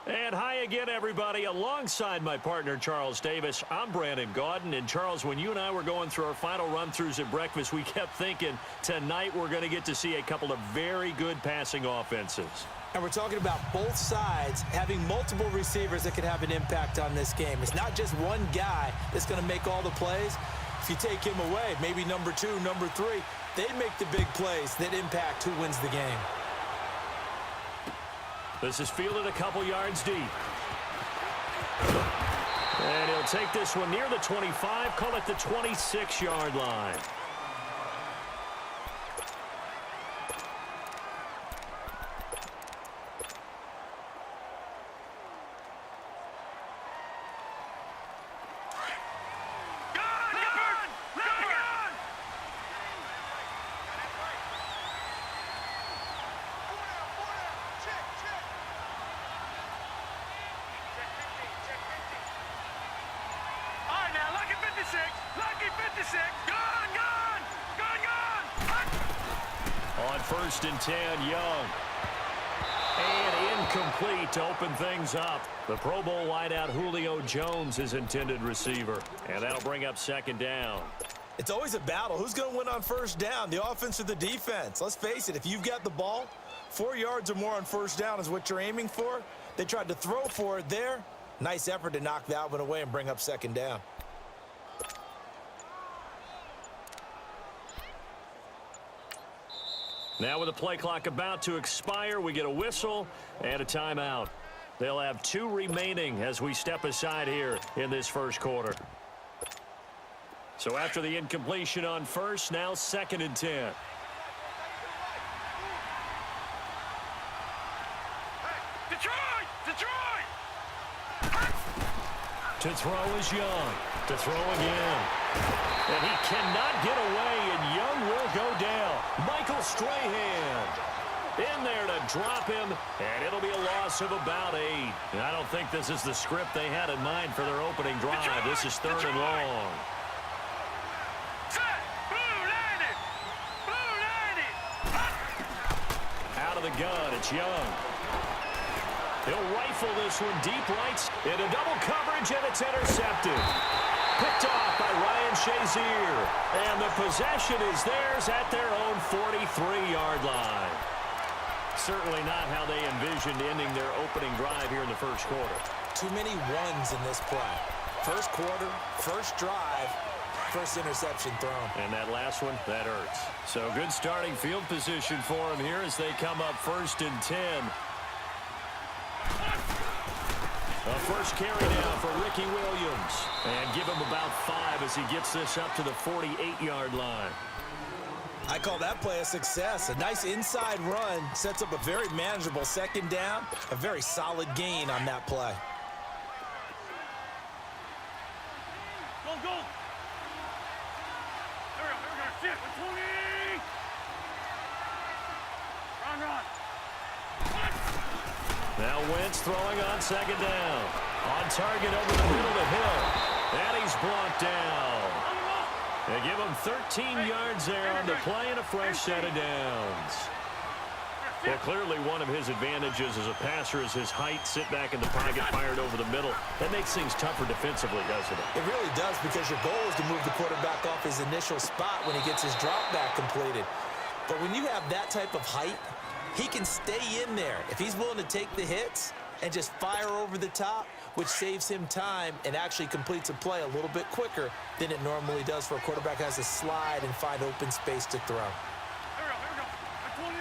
And hi again, everybody. Alongside my partner, Charles Davis, I'm Brandon Gaudin. And, Charles, when you and I were going through our final run-throughs at breakfast, we kept thinking tonight we're going to get to see a couple of very good passing offenses. And we're talking about both sides having multiple receivers that can have an impact on this game. It's not just one guy that's going to make all the plays. If you take him away, maybe number 2, number 3, they make the big plays that impact who wins the game. This is fielded a couple yards deep. And he'll take this one near the 25, call it the 26-yard line. On 1st and 10, Young. And incomplete to open things up. The Pro Bowl wideout Julio Jones is intended receiver. And that'll bring up 2nd down. It's always a battle. Who's going to win on 1st down, the offense or the defense? Let's face it, if you've got the ball, 4 yards or more on 1st down is what you're aiming for. They tried to throw for it there. Nice effort to knock that one away and bring up 2nd down. Now with the play clock about to expire, we get a whistle and a timeout. They'll have 2 remaining as we step aside here in this first quarter. So after the incompletion on 1st, now 2nd and 10. To throw is Young. To throw again. And he cannot get away, and Young will go down. Michael Strahan in there to drop him, and it'll be a loss of about 8. And I don't think this is the script they had in mind for their opening drive. This is 3rd and long. Out of the gun, it's Young. He'll rifle this one deep right into double coverage, and it's intercepted. Picked off by Ryan Shazier. And the possession is theirs at their own 43-yard line. Certainly not how they envisioned ending their opening drive here in the first quarter. Too many ones in this play. First quarter, first drive, first interception thrown. And that last one, that hurts. So good starting field position for them here as they come up 1st and 10. A first carry now for Ricky Williams. And give him about 5 as he gets this up to the 48-yard line. I call that play a success. A nice inside run sets up a very manageable 2nd down. A very solid gain on that play. Go, go. Here we go. Sit. 20. Run. Now Wentz throwing on 2nd down. On target over the middle to Hill. And he's brought down. They give him 13 yards there on the play and a fresh set of downs. Well, clearly one of his advantages as a passer is his height. Sit back in the pocket, fired over the middle. That makes things tougher defensively, doesn't it? It really does, because your goal is to move the quarterback off his initial spot when he gets his drop back completed. But when you have that type of height, he can stay in there if he's willing to take the hits and just fire over the top, which saves him time and actually completes a play a little bit quicker than it normally does for a quarterback who has to slide and find open space to throw. Here we go. 20.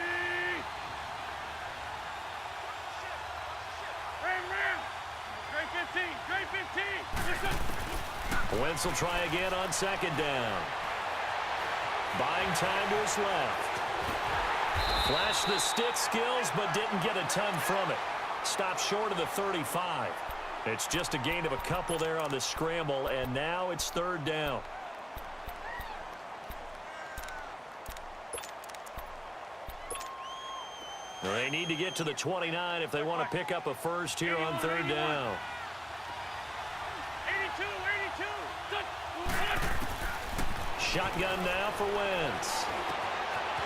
Great 15. Wentz will try again on 2nd down. Buying time to his left. Flashed the stick skills, but didn't get a ton from it. Stopped short of the 35. It's just a gain of a couple there on the scramble, and now it's 3rd down. They need to get to the 29 if they want to pick up a first here on 3rd down. 82. Shotgun now for Wentz.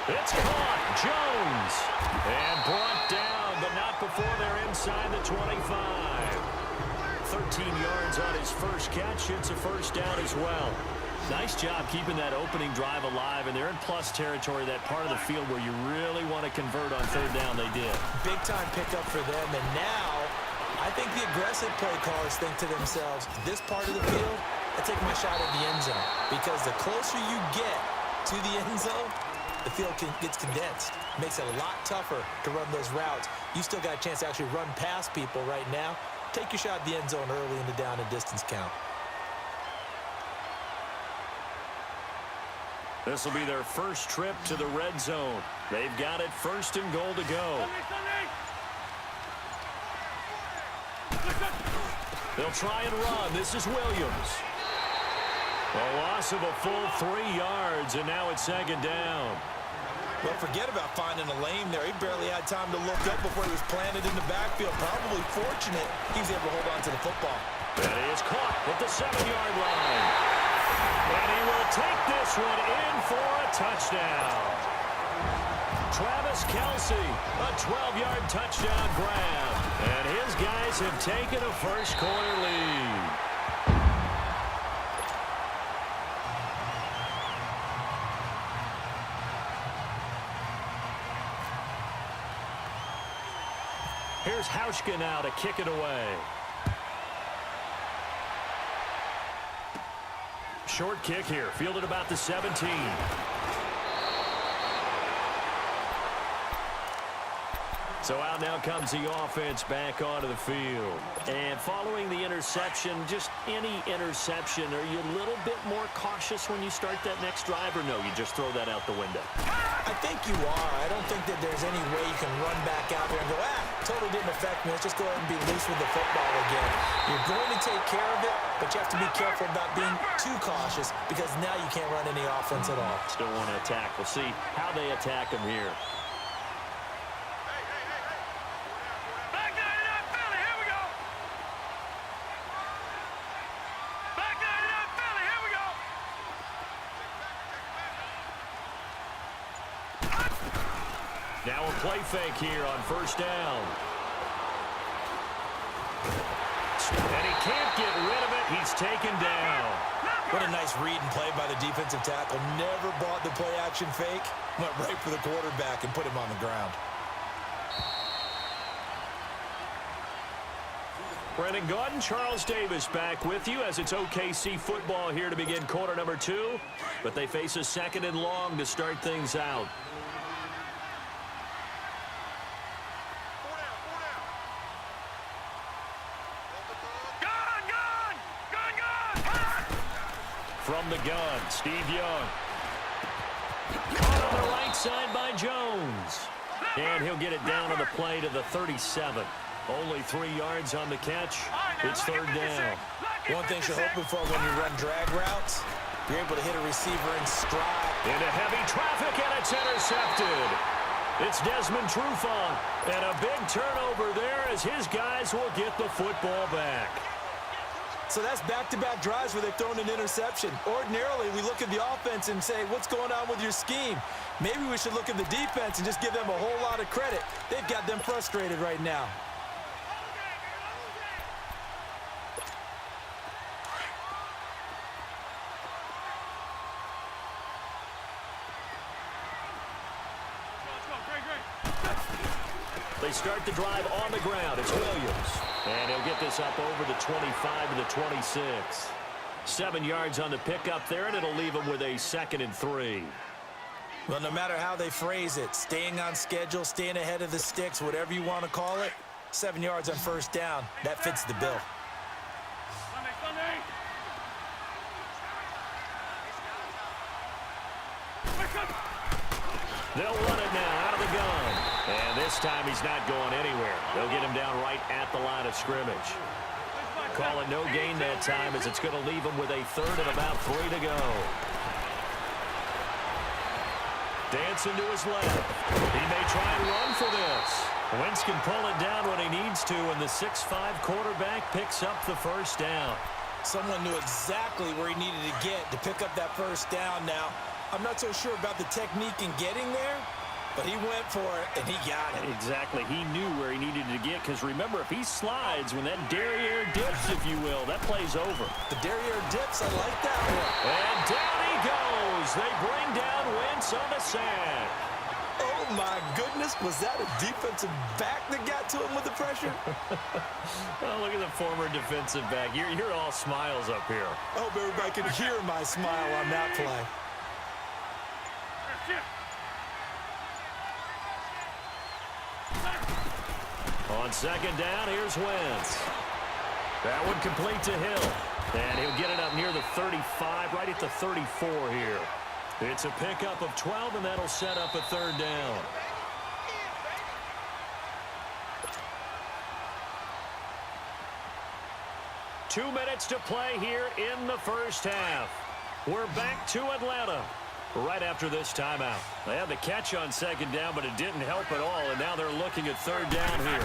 It's caught. Jones. And brought down, but not before they're inside the 25. 13 yards on his first catch. It's a first down as well. Nice job keeping that opening drive alive, and they're in plus territory, that part of the field where you really want to convert on third down. They did. Big-time pickup for them, and now I think the aggressive play callers think to themselves, this part of the field, I take my shot at the end zone, because the closer you get to the end zone, the field gets condensed. Makes it a lot tougher to run those routes. You still got a chance to actually run past people right now. Take your shot at the end zone early in the down and distance count. This will be their first trip to the red zone. They've got it first and goal to go. They'll try and run. This is Williams. A loss of a full 3 yards, and now it's second down. Well, forget about finding a lane there. He barely had time to look up before he was planted in the backfield. Probably fortunate he was able to hold on to the football. And he is caught at the 7-yard line. And he will take this one in for a touchdown. Travis Kelce, a 12-yard touchdown grab. And his guys have taken a first-quarter lead. Here's Hauschka now to kick it away. Short kick here, fielded about the 17. So out now comes the offense back onto the field. And following the interception, just any interception, are you a little bit more cautious when you start that next drive, or no, you just throw that out the window? I think you are. I don't think that there's any way you can run back out there and go, totally didn't affect me. Let's just go ahead and be loose with the football again. You're going to take care of it, but you have to be careful about being too cautious, because now you can't run any offense at all. Still want to attack. We'll see how they attack him here. Now a play fake here on first down. And he can't get rid of it. He's taken down. What a nice read and play by the defensive tackle. Never bought the play-action fake. Went right for the quarterback and put him on the ground. Brendan Gaudin, Charles Davis back with you as it's OKC football here to begin quarter number 2. But they face a second and long to start things out. From the gun, Steve Young. Caught on the right side by Jones. And he'll get it down on the play to the 37. Only 3 yards on the catch. It's third down. One thing you're hoping for when you run drag routes, you're able to hit a receiver in stride. Into heavy traffic, and it's intercepted. It's Desmond Trufant. And a big turnover there as his guys will get the football back. So that's back-to-back drives where they've thrown an interception. Ordinarily, we look at the offense and say, what's going on with your scheme? Maybe we should look at the defense and just give them a whole lot of credit. They've got them frustrated right now. They start the drive on the ground. It's Williams. And he'll get this up over the 25 to the 26. 7 yards on the pickup there, and it'll leave him with a 2nd and 3. Well, no matter how they phrase it, staying on schedule, staying ahead of the sticks, whatever you want to call it, 7 yards on first down, that fits the bill. They'll run it now out of the gun. And this time he's not going anywhere. They'll get him down right at the line of scrimmage. Call it no gain that time as it's going to leave him with a 3rd and about 3 to go. Dancing to his left. He may try and run for this. Wentz can pull it down when he needs to, and the 6'5" quarterback picks up the first down. Someone knew exactly where he needed to get to pick up that first down now. I'm not so sure about the technique in getting there, But he went for it, and he got it. Exactly. He knew where he needed to get, because remember, if he slides, when that derriere dips, if you will, that play's over. The derriere dips, I like that one. And down he goes. They bring down Wentz on the sack. Oh, my goodness. Was that a defensive back that got to him with the pressure? Oh, look at the former defensive back. You're all smiles up here. I hope everybody can hear my smile on that play. On second down, here's Wentz. That one complete to Hill. And he'll get it up near the 35, right at the 34 here. It's a pickup of 12, and that'll set up a third down. Two minutes to play here in the first half. We're back to Atlanta right after this timeout. They had the catch on second down, but it didn't help at all, and now they're looking at third down here.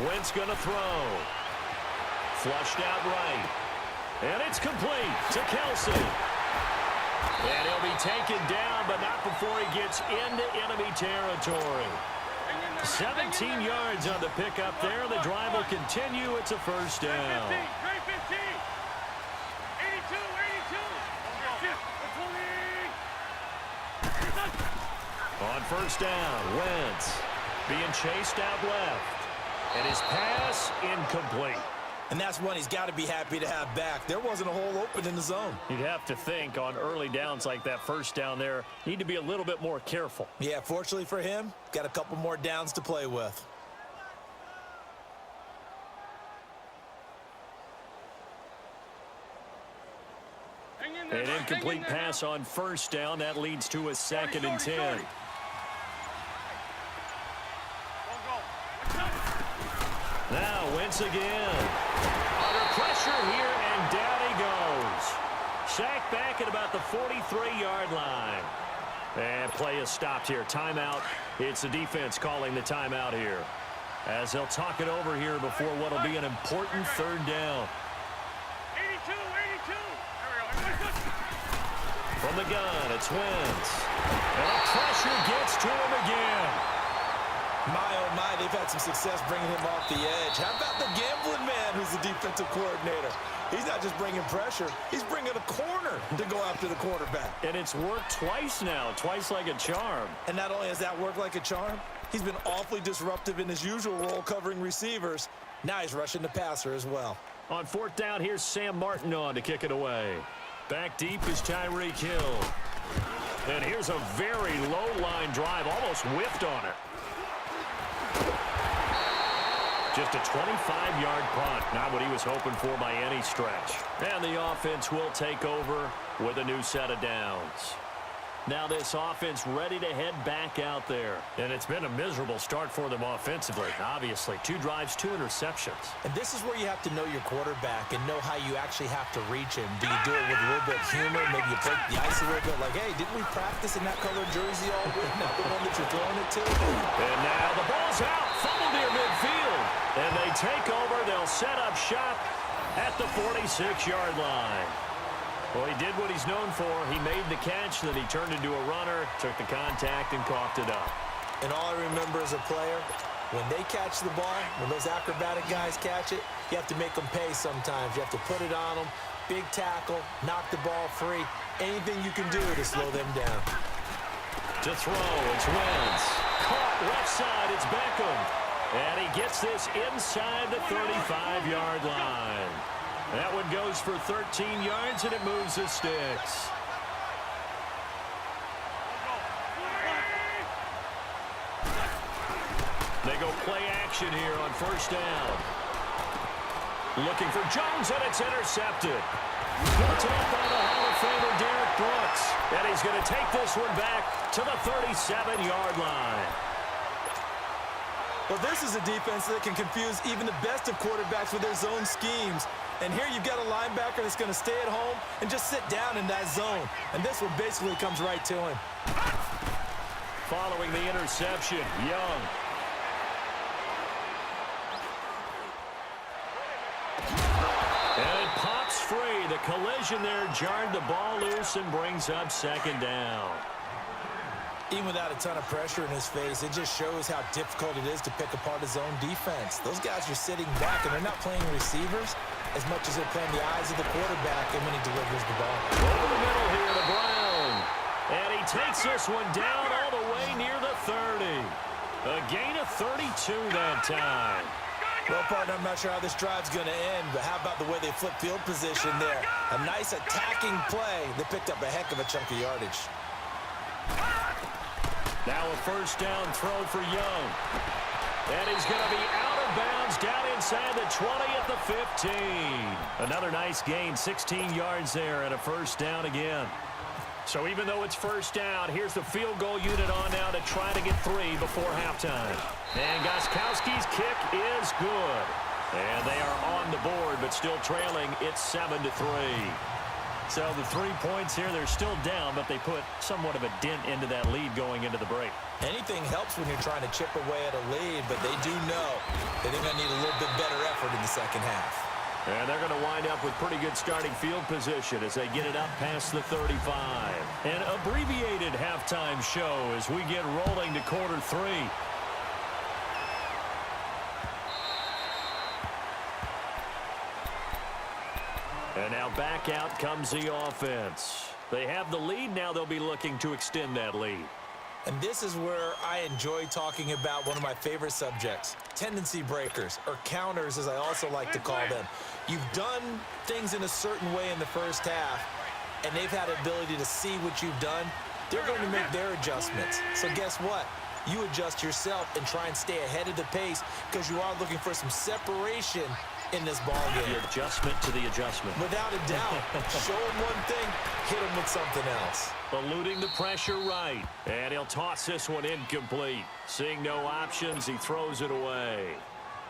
Wentz going to throw. Flushed out right. And it's complete to Kelsey. And he'll be taken down, but not before he gets into enemy territory. 17 yards on the pickup there. The drive will continue. It's a first down. Trade 15. 82, 82. On first down, Wentz being chased out left. And his pass incomplete. And that's one he's got to be happy to have back. There wasn't a hole open in the zone. You'd have to think on early downs like that first down there, need to be a little bit more careful. Yeah, fortunately for him, got a couple more downs to play with. An incomplete pass on first down. That leads to a second and 10. Now Wentz again. Under pressure here, and down he goes. Sacked back at about the 43-yard line. And play is stopped here. Timeout. It's the defense calling the timeout here, as they'll talk it over here before what will be an important third down. 82, 82. From the gun, it's Wentz. And the pressure gets to him again. My, oh my, they've had some success bringing him off the edge. How about the gambling man who's the defensive coordinator? He's not just bringing pressure, he's bringing a corner to go after the quarterback. And it's worked twice now, twice like a charm. And not only has that worked like a charm, he's been awfully disruptive in his usual role covering receivers. Now he's rushing the passer as well. On fourth down, here's Sam Martin on to kick it away. Back deep is Tyreek Hill. And here's a very low-line drive, almost whiffed on it. Just a 25-yard punt, not what he was hoping for by any stretch. And the offense will take over with a new set of downs. Now this offense ready to head back out there. And it's been a miserable start for them offensively, obviously. 2 drives, 2 interceptions. And this is where you have to know your quarterback and know how you actually have to reach him. Do you do it with a little bit of humor? Maybe you break the ice a little bit like, hey, didn't we practice in that colored jersey all week? Not the one that you're throwing it to? And now the ball's out. Fumbled near midfield. And they take over. They'll set up shop at the 46-yard line. Well, he did what he's known for. He made the catch, then he turned into a runner, took the contact, and coughed it up. And all I remember as a player, when they catch the ball, when those acrobatic guys catch it, you have to make them pay sometimes. You have to put it on them, big tackle, knock the ball free, anything you can do to slow them down. To throw, it's Wentz. Caught left side, it's Beckham. And he gets this inside the 35-yard line. That one goes for 13 yards, and it moves the sticks. They go play action here on first down. Looking for Jones, and it's intercepted. Picked up by the Hall of Famer Derek Brooks. And he's going to take this one back to the 37-yard line. Well, this is a defense that can confuse even the best of quarterbacks with their zone schemes. And here you've got a linebacker that's going to stay at home and just sit down in that zone. And this one basically comes right to him. Following the interception, Young. And it pops free. The collision there jarred the ball loose and brings up second down. Even without a ton of pressure in his face, it just shows how difficult it is to pick apart his own defense. Those guys are sitting back, and they're not playing receivers as much as they're playing the eyes of the quarterback and when he delivers the ball. Over the middle here to Brown. And he takes this one down all the way near the 30. A gain of 32 that time. Well, partner, I'm not sure how this drive's going to end, but how about the way they flip field position there? A nice attacking play. They picked up a heck of a chunk of yardage. Now a first down throw for Young. And he's going to be out of bounds down inside the 20 at the 15. Another nice gain, 16 yards there, and a first down again. So even though it's first down, here's the field goal unit on now to try to get 3 before halftime. And Gostkowski's kick is good. And they are on the board, but still trailing. It's 7-3. So the 3 points here, they're still down, but they put somewhat of a dent into that lead going into the break. Anything helps when you're trying to chip away at a lead, but they do know that they're going to need a little bit better effort in the second half. And they're going to wind up with pretty good starting field position as they get it up past the 35. An abbreviated halftime show as we get rolling to quarter 3. And now back out comes the offense. They have the lead. Now they'll be looking to extend that lead. And this is where I enjoy talking about one of my favorite subjects, tendency breakers, or counters as I also like to call them. You've done things in a certain way in the first half, and they've had the ability to see what you've done. They're going to make their adjustments. So guess what? You adjust yourself and try and stay ahead of the pace because you are looking for some separation in this ball game. The adjustment to the adjustment. Without a doubt. Show him one thing, hit him with something else. Eluding the pressure right. And he'll toss this one incomplete. Seeing no options, he throws it away.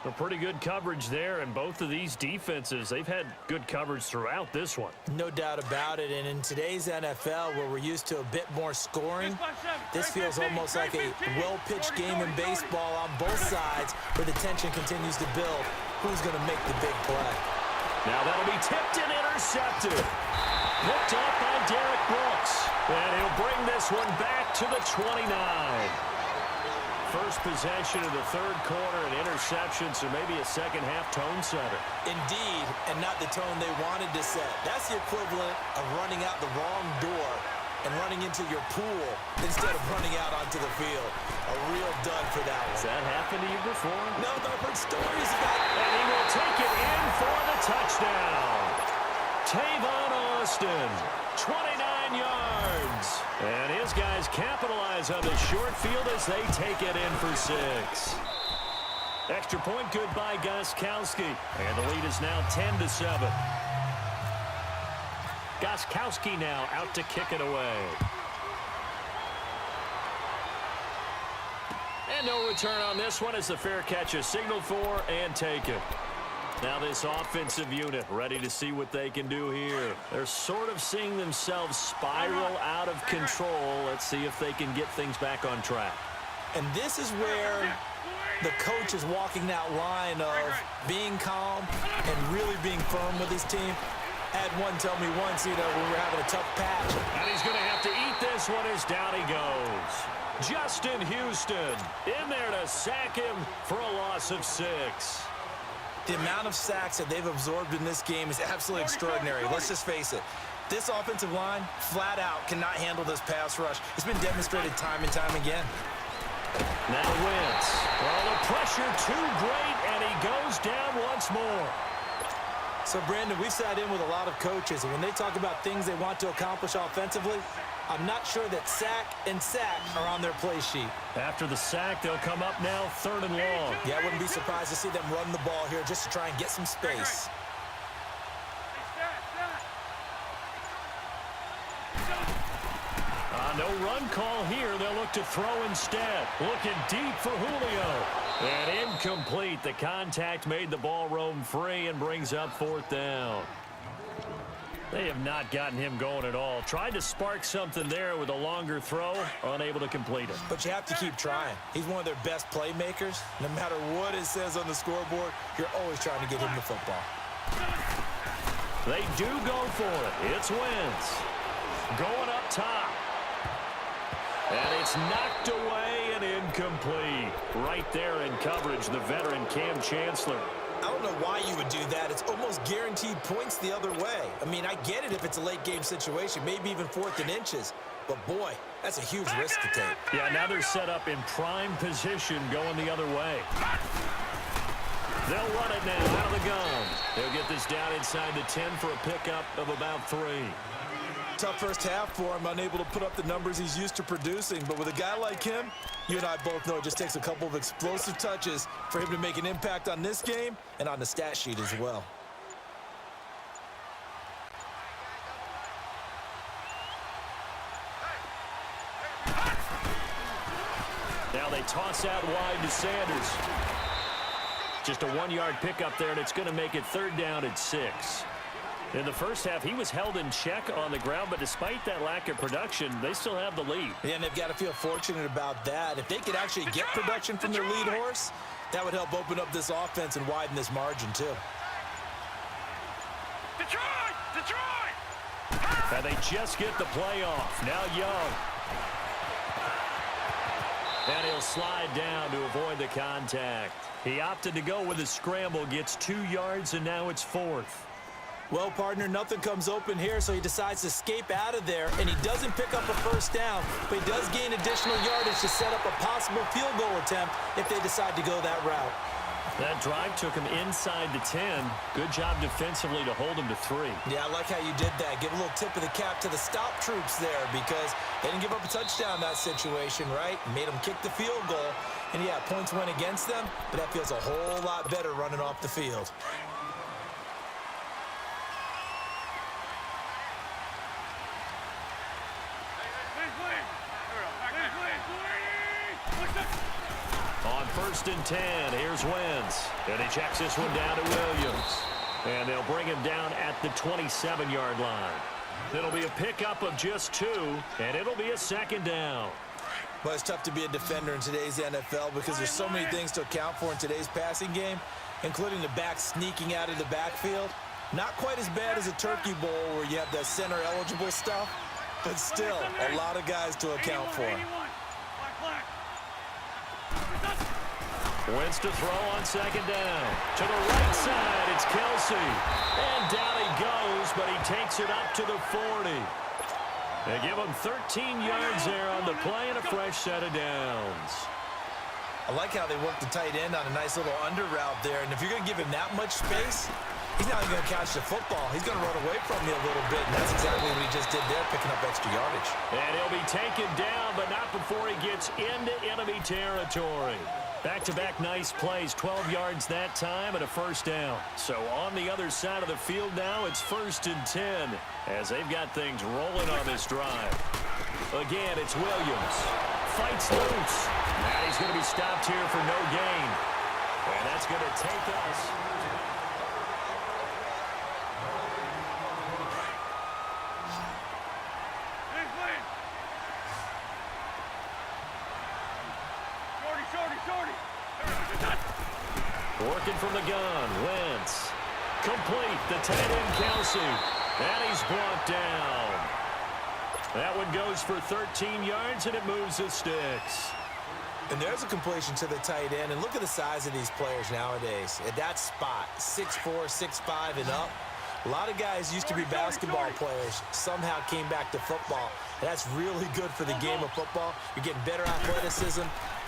A pretty good coverage there, and both of these defenses, they've had good coverage throughout this one. No doubt about it, and in today's NFL, where we're used to a bit more scoring, this feels almost like a well-pitched game in baseball on both sides, where the tension continues to build. Who's going to make the big play? Now that'll be tipped and intercepted. Picked off by Derek Brooks, and he'll bring this one back to the 29. First possession of the third quarter, an interception, so maybe a second-half tone setter. Indeed, and not the tone they wanted to set. That's the equivalent of running out the wrong door and running into your pool instead of running out onto the field. A real dud for that one. Has that happened to you before? No, but I've heard stories about it. And he will take it in for the touchdown. Tavon Austin, 29 yards. And his guys capitalize on the short field as they take it in for 6. Extra point good by Gostkowski. And the lead is now 10-7. Gostkowski now out to kick it away. And no return on this one as the fair catch is signaled for and taken. Now this offensive unit ready to see what they can do here. They're sort of seeing themselves spiral out of control. Let's see if they can get things back on track. And this is where the coach is walking that line of being calm and really being firm with his team. I had one tell me once, when we were having a tough patch. And he's going to have to eat this one as down he goes. Justin Houston in there to sack him for a loss of 6. The amount of sacks that they've absorbed in this game is absolutely extraordinary. Let's just face it. This offensive line, flat out, cannot handle this pass rush. It's been demonstrated time and time again. Now Wentz. Well, the pressure too great, and he goes down once more. So, Brandon, we've sat in with a lot of coaches, and when they talk about things they want to accomplish offensively, I'm not sure that sack and sack are on their play sheet. After the sack, they'll come up now 3rd and long. Yeah, I wouldn't be surprised to see them run the ball here just to try and get some space. No run call here. They'll look to throw instead. Looking deep for Julio. And incomplete. The contact made the ball roam free and brings up 4th down. They have not gotten him going at all. Tried to spark something there with a longer throw. Unable to complete it. But you have to keep trying. He's one of their best playmakers. No matter what it says on the scoreboard, you're always trying to get him the football. They do go for it. It's Wentz. Going up top. And it's knocked away and incomplete. Right there in coverage, the veteran Cam Chancellor. I don't know why you would do that. It's almost guaranteed points the other way. I mean, I get it if it's a late-game situation, maybe even 4th and inches. But, boy, that's a huge risk to take. Yeah, now they're set up in prime position going the other way. They'll run it now out of the gun. They'll get this down inside the 10 for a pickup of about 3. Tough first half for him, unable to put up the numbers he's used to producing. But with a guy like him, you and I both know it just takes a couple of explosive touches for him to make an impact on this game and on the stat sheet as well. Now they toss out wide to Sanders. Just a 1-yard pickup there, and it's going to make it 3rd down and 6. In the first half, he was held in check on the ground, but despite that lack of production, they still have the lead. Yeah, and they've got to feel fortunate about that. If they could actually get production from their lead horse, that would help open up this offense and widen this margin, too. And they just get the play off. Now Young. And he'll slide down to avoid the contact. He opted to go with a scramble, gets 2 yards, and now it's 4th. Well, partner, nothing comes open here, so he decides to escape out of there, and he doesn't pick up a first down, but he does gain additional yardage to set up a possible field goal attempt if they decide to go that route. That drive took him inside the 10. Good job defensively to hold him to 3. Yeah, I like how you did that. Give a little tip of the cap to the stop troops there because they didn't give up a touchdown in that situation, right? Made them kick the field goal. And, yeah, points went against them, but that feels a whole lot better running off the field. On 1st and 10, here's Wentz. And he checks this one down to Williams. And they'll bring him down at the 27-yard line. It'll be a pickup of just 2, and it'll be a 2nd down. Well, it's tough to be a defender in today's NFL because there's so many things to account for in today's passing game, including the back sneaking out of the backfield. Not quite as bad as a turkey bowl where you have the center-eligible stuff, but still a lot of guys to account for. Wentz to throw on 2nd down. To the right side, it's Kelsey. And down he goes, but he takes it up to the 40. They give him 13 yards there on the play and a fresh set of downs. I like how they work the tight end on a nice little under route there. And if you're going to give him that much space, he's not even going to catch the football. He's going to run away from you a little bit, and that's exactly what he just did there, picking up extra yardage. And he'll be taken down, but not before he gets into enemy territory. Back-to-back nice plays, 12 yards that time and a first down. So on the other side of the field now, it's 1st and 10 as they've got things rolling on this drive. Again, it's Williams. Fights loose. Now he's going to be stopped here for no gain. And that's going to take us. Working from the gun, Wentz. Complete, the tight end, Kelsey. And he's brought down. That one goes for 13 yards, and it moves the sticks. And there's a completion to the tight end. And look at the size of these players nowadays. At that spot, 6'4", 6'5", and up. A lot of guys used to be basketball players, somehow came back to football. And that's really good for the game of football. You're getting better athleticism,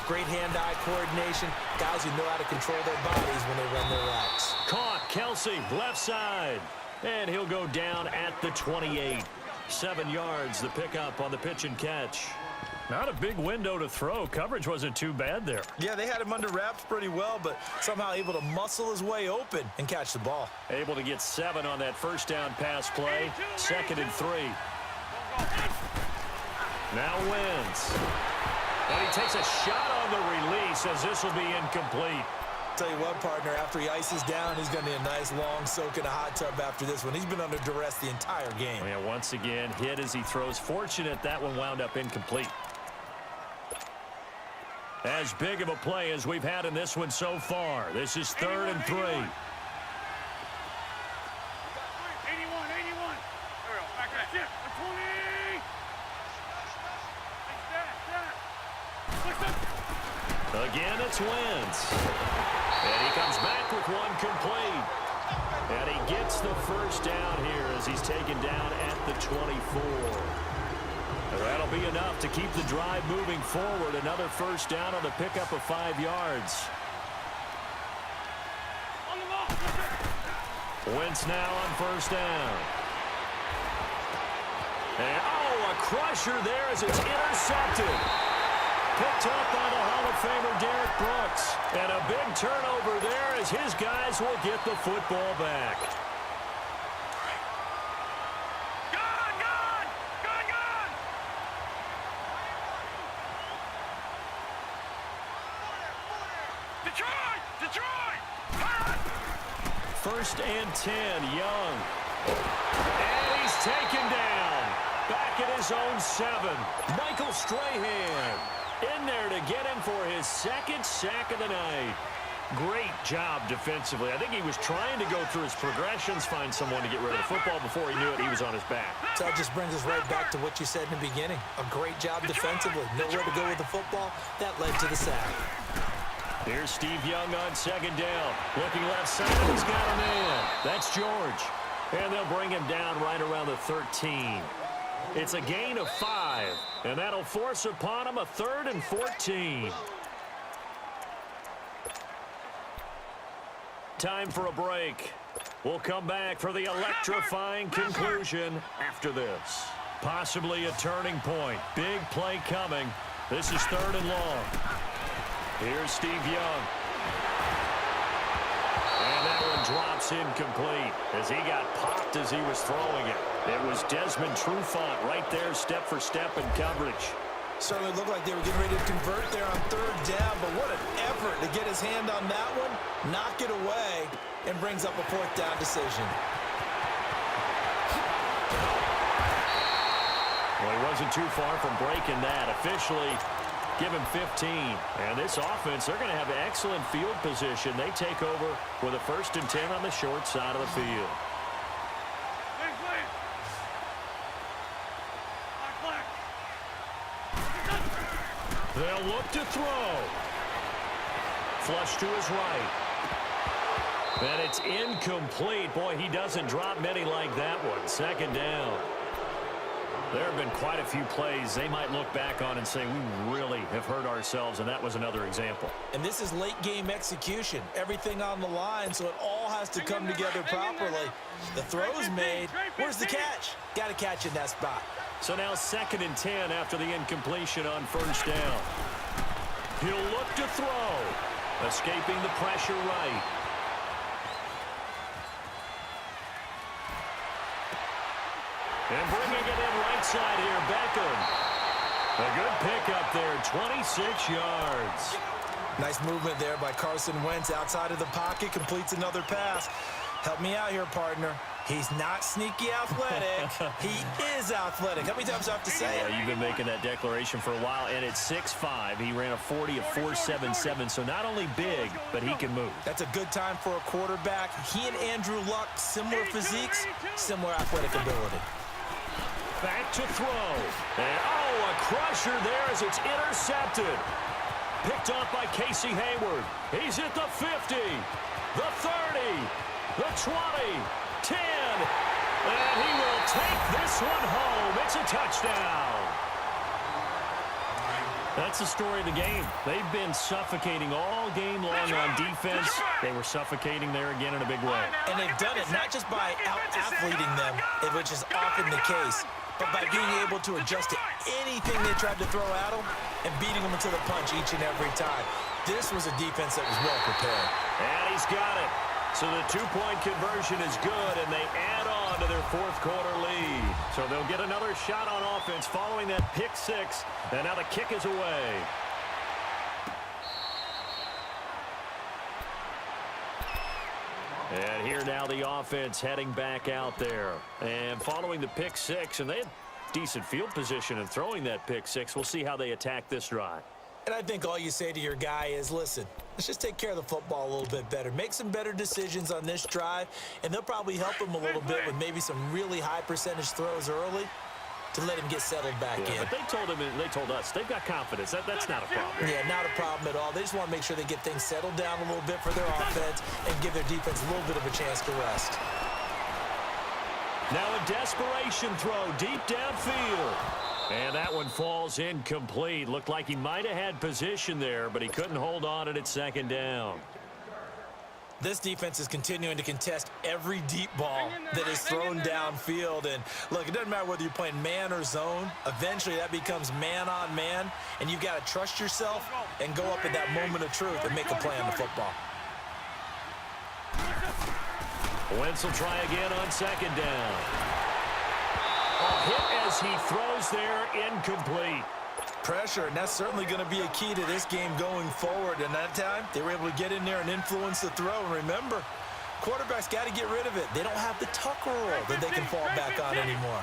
great hand-eye coordination, guys who know how to control their bodies when they run their routes. Caught, Kelsey, left side. And he'll go down at the 28. 7 yards, the pickup on the pitch and catch. Not a big window to throw. Coverage wasn't too bad there. Yeah, they had him under wraps pretty well, but somehow able to muscle his way open and catch the ball. Able to get 7 on that first down pass play. 2nd and 3. Now Wentz. And he takes a shot on the release as this will be incomplete. Tell you what, partner, after he ices down, he's going to need a nice long soak in a hot tub after this one. He's been under duress the entire game. Yeah, once again, hit as he throws. Fortunate that one wound up incomplete. As big of a play as we've had in this one so far. This is 3rd and 3. 81, 81. There we go. Back that shit. 20. Step. it's Wentz. And he comes back with one complete. And he gets the first down here as he's taken down at the 24. That'll be enough to keep the drive moving forward. Another first down on the pickup of 5 yards. Wentz now on first down. And, a crusher there as it's intercepted. Picked up by the Hall of Famer Derek Brooks. And a big turnover there as his guys will get the football back. First and 10, Young. And he's taken down. Back at his own 7. Michael Strahan in there to get him for his second sack of the night. Great job defensively. I think he was trying to go through his progressions, find someone to get rid of the football. Before he knew it, he was on his back. So that just brings us right back to what you said in the beginning. A great job defensively. Nowhere to go with the football. That led to the sack. Here's Steve Young on second down. Looking left side, he's got a man. That's George. And they'll bring him down right around the 13. It's a gain of 5, and that'll force upon him a 3rd and 14. Time for a break. We'll come back for the electrifying conclusion after this. Possibly a turning point. Big play coming. This is 3rd and long. Here's Steve Young. And that one drops incomplete as he got popped as he was throwing it. It was Desmond Trufant right there, step for step in coverage. Certainly looked like they were getting ready to convert there on 3rd down, but what an effort to get his hand on that one, knock it away, and brings up a 4th down decision. Well, he wasn't too far from breaking that. Officially, give him 15. And this offense, they're going to have excellent field position. They take over with a 1st and 10 on the short side of the field. They'll look to throw. Flush to his right. And it's incomplete. Boy, he doesn't drop many like that one. 2nd down. There have been quite a few plays they might look back on and say, we really have hurt ourselves, and that was another example. And this is late-game execution. Everything on the line, so it all has to come together properly. The throw's made. Where's the catch? Got to catch in that spot. So now 2nd and 10 after the incompletion on first down. He'll look to throw. Escaping the pressure right. And bringing it in right side here, Beckham. A good pickup there, 26 yards. Nice movement there by Carson Wentz outside of the pocket, completes another pass. Help me out here, partner. He's not sneaky athletic. He is athletic. How many times do I have to say it? You've been making that declaration for a while, and it's 6'5". He ran a 40 of 4.77, so not only big, but he can move. That's a good time for a quarterback. He and Andrew Luck, similar physiques, similar athletic ability. Back to throw. And, a crusher there as it's intercepted. Picked up by Casey Hayward. He's at the 50, the 30, the 20, 10. And he will take this one home. It's a touchdown. That's the story of the game. They've been suffocating all game long on defense. They were suffocating there again in a big way. And they've done it not just by out-athleting them, which is often the case, but by being able to adjust to anything they tried to throw at them and beating them into the punch each and every time. This was a defense that was well prepared. And he's got it. So the two-point conversion is good, and they add on to their 4th quarter lead. So they'll get another shot on offense following that pick 6, and now the kick is away. And here now the offense heading back out there. And following the pick 6, and they had decent field position in throwing that pick 6. We'll see how they attack this drive. And I think all you say to your guy is, listen, let's just take care of the football a little bit better. Make some better decisions on this drive, and they'll probably help him a little bit with maybe some really high percentage throws early. to let him get settled back in. But they told us they've got confidence. That's not a problem. Yeah, not a problem at all. They just want to make sure they get things settled down a little bit for their offense and give their defense a little bit of a chance to rest. Now a desperation throw deep downfield. And that one falls incomplete. Looked like he might have had position there, but he couldn't hold on at second down. This defense is continuing to contest every deep ball that is thrown downfield. And, look, it doesn't matter whether you're playing man or zone. Eventually, that becomes man-on-man, and you've got to trust yourself and go up at that moment of truth and make a play on the football. Wentz will try again on second down. A hit as he throws there, incomplete. Pressure, and that's certainly going to be a key to this game going forward. And that time, they were able to get in there and influence the throw. And remember, quarterbacks got to get rid of it. They don't have the tuck roll that they can fall back on anymore.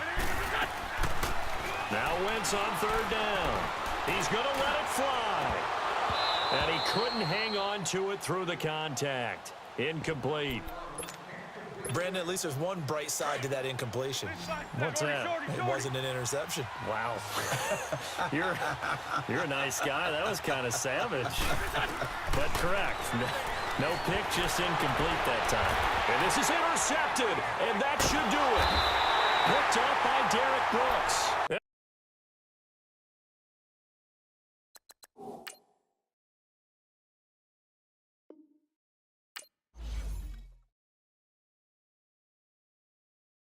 Now Wentz on third down. He's going to let it fly. And he couldn't hang on to it through the contact. Incomplete. Brandon, at least there's one bright side to that incompletion. What's that? It wasn't an interception. Wow. You're a nice guy. That was kind of savage. But correct. No pick, just incomplete that time. And this is intercepted, and that should do it. Picked up by Derek Brooks.